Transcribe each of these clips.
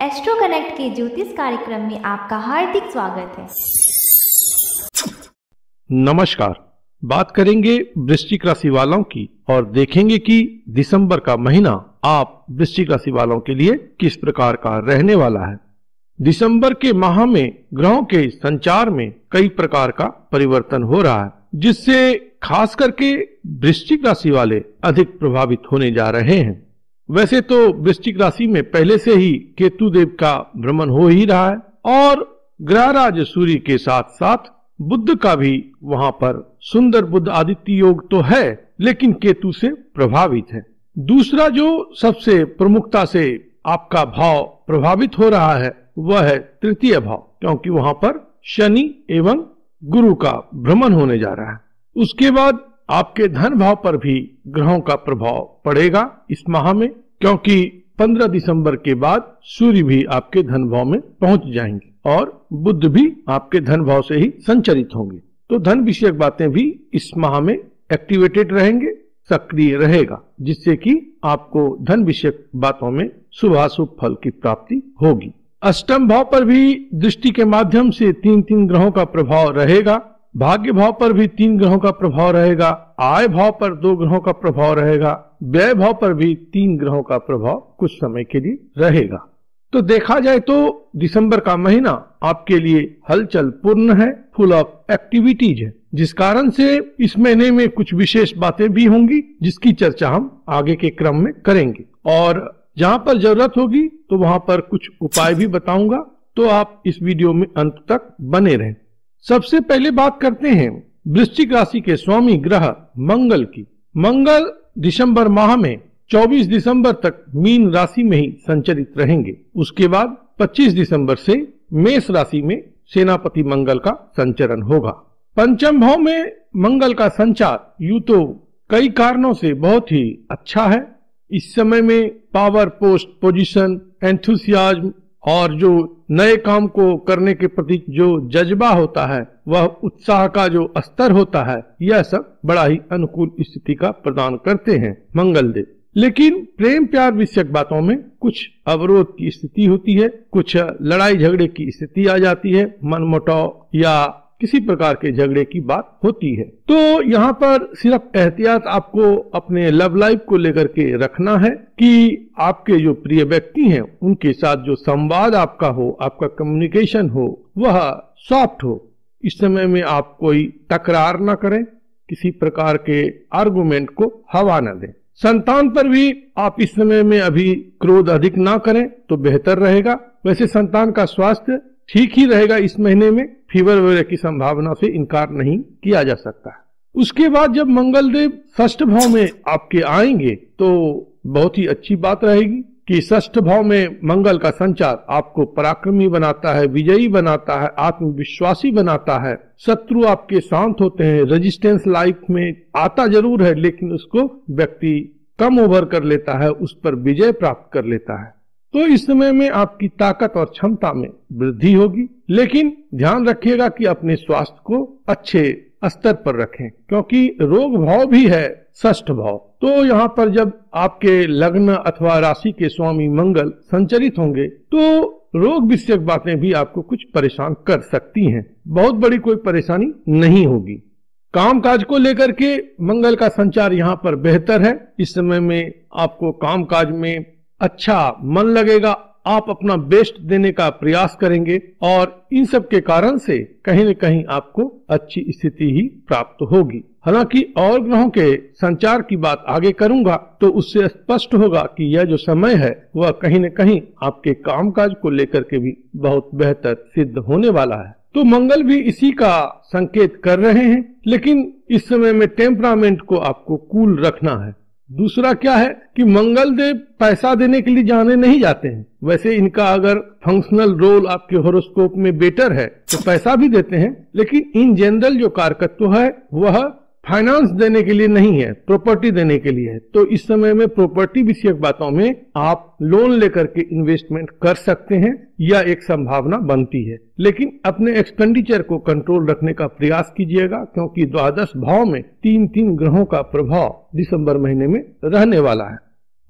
Astro connect के ज्योतिष कार्यक्रम में आपका हार्दिक स्वागत है। नमस्कार। बात करेंगे वृश्चिक राशि वालों की और देखेंगे कि दिसंबर का महीना आप वृश्चिक राशि वालों के लिए किस प्रकार का रहने वाला है। दिसंबर के माह में ग्रहों के संचार में कई प्रकार का परिवर्तन हो रहा है, जिससे खास करके वृश्चिक राशि वाले अधिक प्रभावित होने जा रहे हैं। वैसे तो वृश्चिक राशि में पहले से ही केतु देव का भ्रमण हो ही रहा है और ग्रहराज सूर्य के साथ साथ बुध का भी वहां पर सुंदर बुध आदित्य योग तो है, लेकिन केतु से प्रभावित है। दूसरा जो सबसे प्रमुखता से आपका भाव प्रभावित हो रहा है वह है तृतीय भाव, क्योंकि वहां पर शनि एवं गुरु का भ्रमण होने जा रहा है। उसके बाद आपके धन भाव पर भी ग्रहों का प्रभाव पड़ेगा इस माह में, क्योंकि 15 दिसंबर के बाद सूर्य भी आपके धन भाव में पहुंच जाएंगे और बुध भी आपके धन भाव से ही संचरित होंगे। तो धन विषयक बातें भी इस माह में एक्टिवेटेड रहेंगे, सक्रिय रहेगा, जिससे कि आपको धन विषयक बातों में शुभाशुभ फल की प्राप्ति होगी। अष्टम भाव पर भी दृष्टि के माध्यम से 3 ग्रहों का प्रभाव रहेगा। भाग्य भाव पर भी 3 ग्रहों का प्रभाव रहेगा। आय भाव पर 2 ग्रहों का प्रभाव रहेगा। व्यय भाव पर भी 3 ग्रहों का प्रभाव कुछ समय के लिए रहेगा। तो देखा जाए तो दिसंबर का महीना आपके लिए हलचल पूर्ण है, फुल ऑफ एक्टिविटीज है, जिस कारण से इस महीने में कुछ विशेष बातें भी होंगी, जिसकी चर्चा हम आगे के क्रम में करेंगे। और जहां पर जरूरत होगी तो वहां पर कुछ उपाय भी बताऊंगा, तो आप इस वीडियो में अंत तक बने रहें। सबसे पहले बात करते हैं वृश्चिक राशि के स्वामी ग्रह मंगल की। मंगल दिसंबर माह में 24 दिसंबर तक मीन राशि में ही संचरित रहेंगे। उसके बाद 25 दिसंबर से मेष राशि में सेनापति मंगल का संचरण होगा। पंचम भाव में मंगल का संचार यूं तो कई कारणों से बहुत ही अच्छा है। इस समय में पावर, पोस्ट, पोजीशन, एंथुसियाज्म और जो नए काम को करने के प्रति जो जज्बा होता है, वह उत्साह का जो स्तर होता है, यह सब बड़ा ही अनुकूल स्थिति का प्रदान करते हैं मंगल देव। लेकिन प्रेम प्यार विषयक बातों में कुछ अवरोध की स्थिति होती है, कुछ लड़ाई झगड़े की स्थिति आ जाती है, मनमुटाव या किसी प्रकार के झगड़े की बात होती है। तो यहाँ पर सिर्फ एहतियात आपको अपने लव लाइफ को लेकर के रखना है कि आपके जो प्रिय व्यक्ति हैं उनके साथ जो संवाद आपका हो, आपका कम्युनिकेशन हो, वह सॉफ्ट हो। इस समय में आप कोई तकरार न करें, किसी प्रकार के आर्गुमेंट को हवा न दें। संतान पर भी आप इस समय में अभी क्रोध अधिक ना करें तो बेहतर रहेगा। वैसे संतान का स्वास्थ्य ठीक ही रहेगा इस महीने में, फीवर वगैरह की संभावना से इनकार नहीं किया जा सकता है। उसके बाद जब मंगल देव षष्ठ भाव में आपके आएंगे तो बहुत ही अच्छी बात रहेगी कि षष्ठ भाव में मंगल का संचार आपको पराक्रमी बनाता है, विजयी बनाता है, आत्मविश्वासी बनाता है। शत्रु आपके शांत होते हैं। रेजिस्टेंस लाइफ में आता जरूर है, लेकिन उसको व्यक्ति कम ओवर कर लेता है, उस पर विजय प्राप्त कर लेता है। तो इस समय में आपकी ताकत और क्षमता में वृद्धि होगी, लेकिन ध्यान रखिएगा कि अपने स्वास्थ्य को अच्छे स्तर पर रखें, क्योंकि रोग भाव भी है षष्ठ भाव। तो यहाँ पर जब आपके लग्न अथवा राशि के स्वामी मंगल संचरित होंगे तो रोग विषयक बातें भी आपको कुछ परेशान कर सकती हैं। बहुत बड़ी कोई परेशानी नहीं होगी। कामकाज को लेकर के मंगल का संचार यहाँ पर बेहतर है। इस समय में आपको कामकाज में अच्छा मन लगेगा, आप अपना बेस्ट देने का प्रयास करेंगे और इन सब के कारण से कहीं न कहीं आपको अच्छी स्थिति ही प्राप्त होगी। हालांकि और ग्रहों के संचार की बात आगे करूंगा तो उससे स्पष्ट होगा कि यह जो समय है वह कहीं न कहीं आपके कामकाज को लेकर के भी बहुत बेहतर सिद्ध होने वाला है। तो मंगल भी इसी का संकेत कर रहे हैं, लेकिन इस समय में टेम्परामेंट को आपको कूल रखना है। दूसरा क्या है कि मंगल देव पैसा देने के लिए जाने नहीं जाते हैं। वैसे इनका अगर फंक्शनल रोल आपके होरोस्कोप में बेटर है तो पैसा भी देते हैं, लेकिन इन जनरल जो कारकत्व है वह फाइनेंस देने के लिए नहीं है, प्रॉपर्टी देने के लिए है। तो इस समय में प्रॉपर्टी विषयक बातों में आप लोन लेकर के इन्वेस्टमेंट कर सकते हैं, यह एक संभावना बनती है। लेकिन अपने एक्सपेंडिचर को कंट्रोल रखने का प्रयास कीजिएगा, क्योंकि द्वादश भाव में 3 ग्रहों का प्रभाव दिसंबर महीने में रहने वाला है।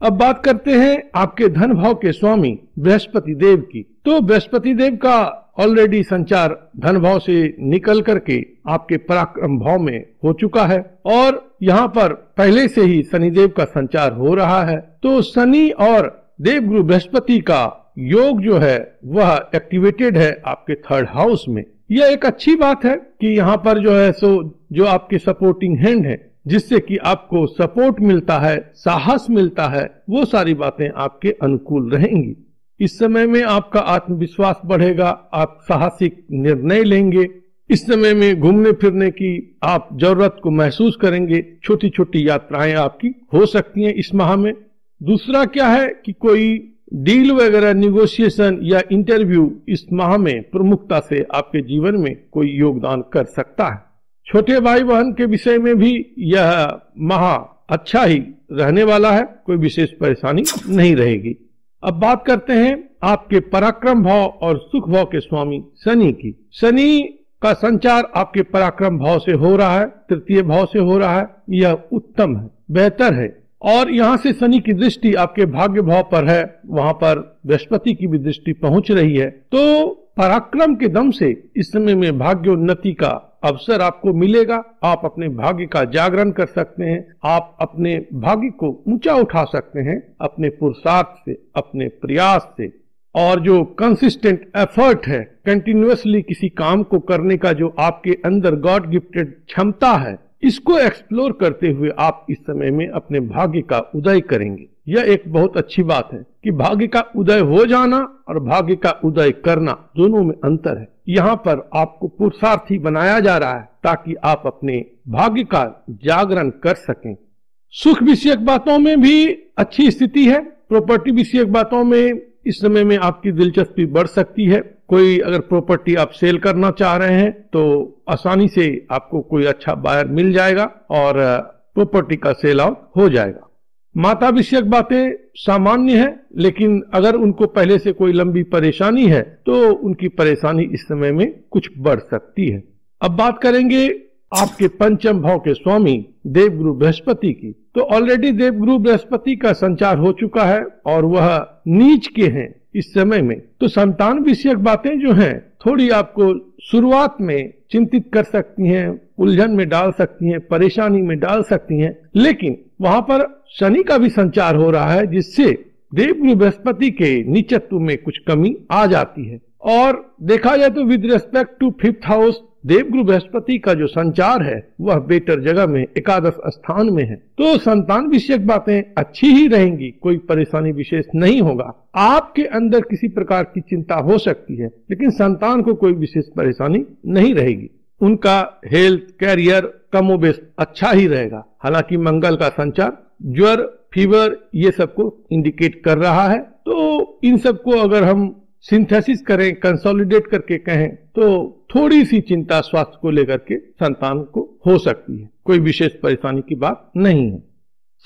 अब बात करते हैं आपके धन भाव के स्वामी बृहस्पति देव की। तो बृहस्पति देव का ऑलरेडी संचार धन भाव से निकल करके आपके पराक्रम भाव में हो चुका है और यहाँ पर पहले से ही शनिदेव का संचार हो रहा है। तो शनि और देवगुरु बृहस्पति का योग जो है वह एक्टिवेटेड है आपके थर्ड हाउस में। यह एक अच्छी बात है कि यहाँ पर जो है सो जो आपके सपोर्टिंग हैंड है, जिससे कि आपको सपोर्ट मिलता है, साहस मिलता है, वो सारी बातें आपके अनुकूल रहेंगी। इस समय में आपका आत्मविश्वास बढ़ेगा, आप साहसिक निर्णय लेंगे। इस समय में घूमने फिरने की आप जरूरत को महसूस करेंगे। छोटी छोटी यात्राएं आपकी हो सकती हैं इस माह में। दूसरा क्या है कि कोई डील वगैरह निगोशिएशन या इंटरव्यू इस माह में प्रमुखता से आपके जीवन में कोई योगदान कर सकता है। छोटे भाई बहन के विषय में भी यह माह अच्छा ही रहने वाला है, कोई विशेष परेशानी नहीं रहेगी। अब बात करते हैं आपके पराक्रम भाव और सुख भाव के स्वामी शनि की। शनि का संचार आपके पराक्रम भाव से हो रहा है, तृतीय भाव से हो रहा है। यह उत्तम है, बेहतर है। और यहाँ से शनि की दृष्टि आपके भाग्य भाव पर है, वहां पर बृहस्पति की भी दृष्टि पहुंच रही है। तो पराक्रम के दम से इस समय में भाग्योन्नति का अवसर आपको मिलेगा। आप अपने भाग्य का जागरण कर सकते हैं, आप अपने भाग्य को ऊंचा उठा सकते हैं अपने पुरुषार्थ से, अपने प्रयास से। और जो कंसिस्टेंट एफर्ट है, कंटिन्यूअसली किसी काम को करने का जो आपके अंदर गॉड गिफ्टेड क्षमता है, इसको एक्सप्लोर करते हुए आप इस समय में अपने भाग्य का उदय करेंगे। यह एक बहुत अच्छी बात है कि भाग्य का उदय हो जाना और भाग्य का उदय करना दोनों में अंतर है। यहाँ पर आपको पुरुषार्थी बनाया जा रहा है ताकि आप अपने भाग्य का जागरण कर सकें। सुख विषयक बातों में भी अच्छी स्थिति है। प्रॉपर्टी विषयक बातों में इस समय में आपकी दिलचस्पी बढ़ सकती है। कोई अगर प्रॉपर्टी आप सेल करना चाह रहे हैं तो आसानी से आपको कोई अच्छा बायर मिल जाएगा और प्रॉपर्टी का सेल आउट हो जाएगा। माता विषयक बातें सामान्य है, लेकिन अगर उनको पहले से कोई लंबी परेशानी है तो उनकी परेशानी इस समय में कुछ बढ़ सकती है। अब बात करेंगे आपके पंचम भाव के स्वामी देवगुरु बृहस्पति की। तो ऑलरेडी देवगुरु बृहस्पति का संचार हो चुका है और वह नीच के हैं इस समय में। तो संतान विषयक बातें जो हैं थोड़ी आपको शुरुआत में चिंतित कर सकती हैं, उलझन में डाल सकती हैं, परेशानी में डाल सकती हैं। लेकिन वहां पर शनि का भी संचार हो रहा है, जिससे देवगुरु बृहस्पति के नीचत्व में कुछ कमी आ जाती है। और देखा जाए तो with respect to fifth house, Devguru Brihaspati का जो संचार है वह बेटर जगह में एकादश स्थान में है। तो संतान विषयक बातें अच्छी ही रहेंगी, कोई परेशानी विशेष नहीं होगा। आपके अंदर किसी प्रकार की चिंता हो सकती है, लेकिन संतान को कोई विशेष परेशानी नहीं रहेगी। उनका हेल्थ, कैरियर कमोबेश अच्छा ही रहेगा। हालांकि मंगल का संचार ज्वर, फीवर ये सबको इंडिकेट कर रहा है। तो इन सबको अगर हम सिंथेसिस करें, कंसोलिडेट करके कहें तो थोड़ी सी चिंता स्वास्थ्य को लेकर के संतान को हो सकती है, कोई विशेष परेशानी की बात नहीं है।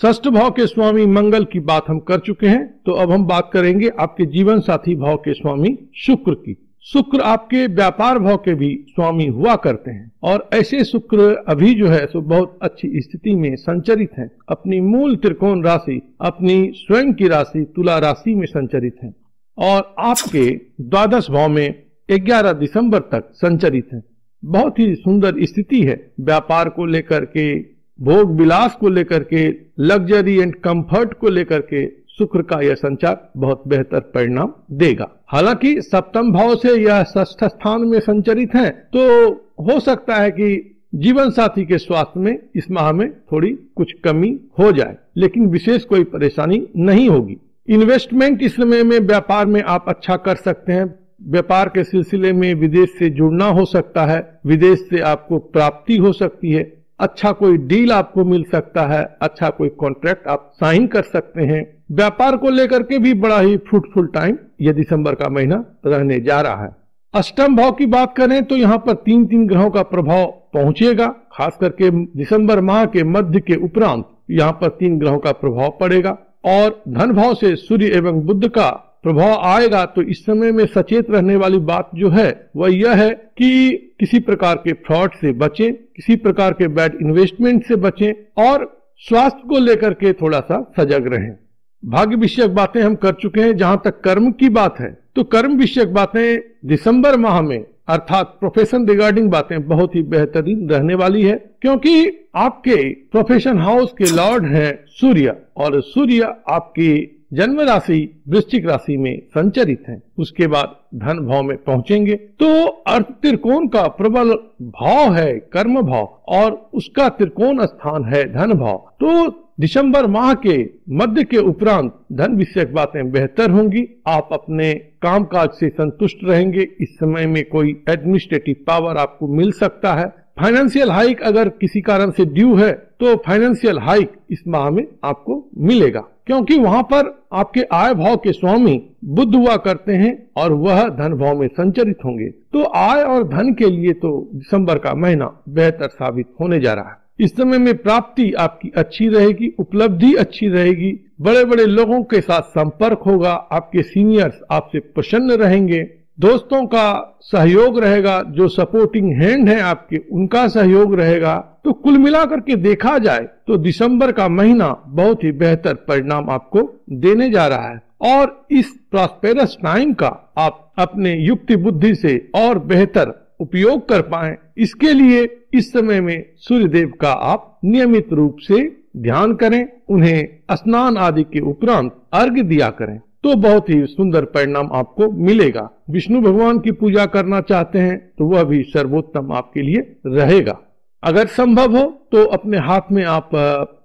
षष्ठ भाव के स्वामी मंगल की बात हम कर चुके हैं। तो अब हम बात करेंगे आपके जीवन साथी भाव के स्वामी शुक्र की। शुक्र आपके व्यापार भाव के भी स्वामी हुआ करते हैं और ऐसे शुक्र अभी जो है सो बहुत अच्छी स्थिति में संचरित हैं। अपनी मूल त्रिकोण राशि, अपनी स्वयं की राशि तुला राशि में संचरित हैं और आपके द्वादश भाव में 11 दिसंबर तक संचरित है। बहुत ही सुंदर स्थिति है। व्यापार को लेकर के, भोग विलास को लेकर के, लग्जरी एंड कंफर्ट को लेकर के शुक्र का यह संचार बहुत बेहतर परिणाम देगा। हालांकि सप्तम भाव से यह षष्ठ स्थान में संचरित है, तो हो सकता है कि जीवन साथी के स्वास्थ्य में इस माह में थोड़ी कुछ कमी हो जाए, लेकिन विशेष कोई परेशानी नहीं होगी। इन्वेस्टमेंट इस समय में व्यापार में आप अच्छा कर सकते हैं। व्यापार के सिलसिले में विदेश से जुड़ना हो सकता है, विदेश से आपको प्राप्ति हो सकती है, अच्छा कोई डील आपको मिल सकता है, अच्छा कोई कॉन्ट्रैक्ट आप साइन कर सकते हैं। व्यापार को लेकर के भी बड़ा ही फ्रूटफुल टाइम यह दिसंबर का महीना रहने जा रहा है। अष्टम भाव की बात करें तो यहाँ पर 3 ग्रहों का प्रभाव पहुंचेगा। खास करके दिसंबर माह के मध्य के उपरांत यहाँ पर 3 ग्रहों का प्रभाव पड़ेगा और धन भाव से सूर्य एवं बुध का प्रभाव आएगा। तो इस समय में सचेत रहने वाली बात जो है वह यह है कि किसी प्रकार के फ्रॉड से बचें, किसी प्रकार के बैड इन्वेस्टमेंट से बचें और स्वास्थ्य को लेकर के थोड़ा सा सजग रहें। भाग्य विषयक बातें हम कर चुके हैं। जहां तक कर्म की बात है तो कर्म विषयक बातें दिसंबर माह में अर्थात प्रोफेशन रिगार्डिंग बातें बहुत ही बेहतरीन रहने वाली है, क्योंकि आपके प्रोफेशन हाउस के लॉर्ड हैं सूर्य, और सूर्य आपकी जन्म राशि वृश्चिक राशि में संचरित हैं। उसके बाद धन भाव में पहुंचेंगे तो अर्थ त्रिकोण का प्रबल भाव है कर्म भाव, और उसका त्रिकोण स्थान है धन भाव। तो दिसंबर माह के मध्य के उपरांत धन विषयक बातें बेहतर होंगी। आप अपने कामकाज से संतुष्ट रहेंगे। इस समय में कोई एडमिनिस्ट्रेटिव पावर आपको मिल सकता है। फाइनेंशियल हाइक अगर किसी कारण से ड्यू है तो फाइनेंशियल हाइक इस माह में आपको मिलेगा, क्योंकि वहां पर आपके आय भाव के स्वामी बुध हुआ करते हैं और वह धन भाव में संचरित होंगे। तो आय और धन के लिए तो दिसंबर का महीना बेहतर साबित होने जा रहा है। इस समय में प्राप्ति आपकी अच्छी रहेगी, उपलब्धि अच्छी रहेगी, बड़े बड़े लोगों के साथ संपर्क होगा, आपके सीनियर्स आपसे प्रसन्न रहेंगे, दोस्तों का सहयोग रहेगा, जो सपोर्टिंग हैंड है आपके उनका सहयोग रहेगा। तो कुल मिलाकर के देखा जाए तो दिसंबर का महीना बहुत ही बेहतर परिणाम आपको देने जा रहा है, और इस प्रॉस्पेरस टाइम का आप अपने युक्ति बुद्धि से और बेहतर उपयोग कर पाएं, इसके लिए इस समय में सूर्य देव का आप नियमित रूप से ध्यान करें, उन्हें स्नान आदि के उपरांत अर्घ्य दिया करें, तो बहुत ही सुंदर परिणाम आपको मिलेगा। विष्णु भगवान की पूजा करना चाहते हैं तो वह भी सर्वोत्तम आपके लिए रहेगा। अगर संभव हो तो अपने हाथ में आप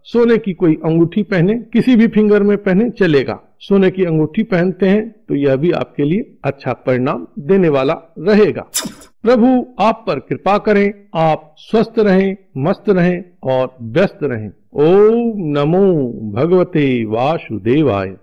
सोने की कोई अंगूठी पहने, किसी भी फिंगर में पहने चलेगा। सोने की अंगूठी पहनते हैं तो यह भी आपके लिए अच्छा परिणाम देने वाला रहेगा। प्रभु आप पर कृपा करें, आप स्वस्थ रहें, मस्त रहें और व्यस्त रहें। ओम नमो भगवते वासुदेवाय।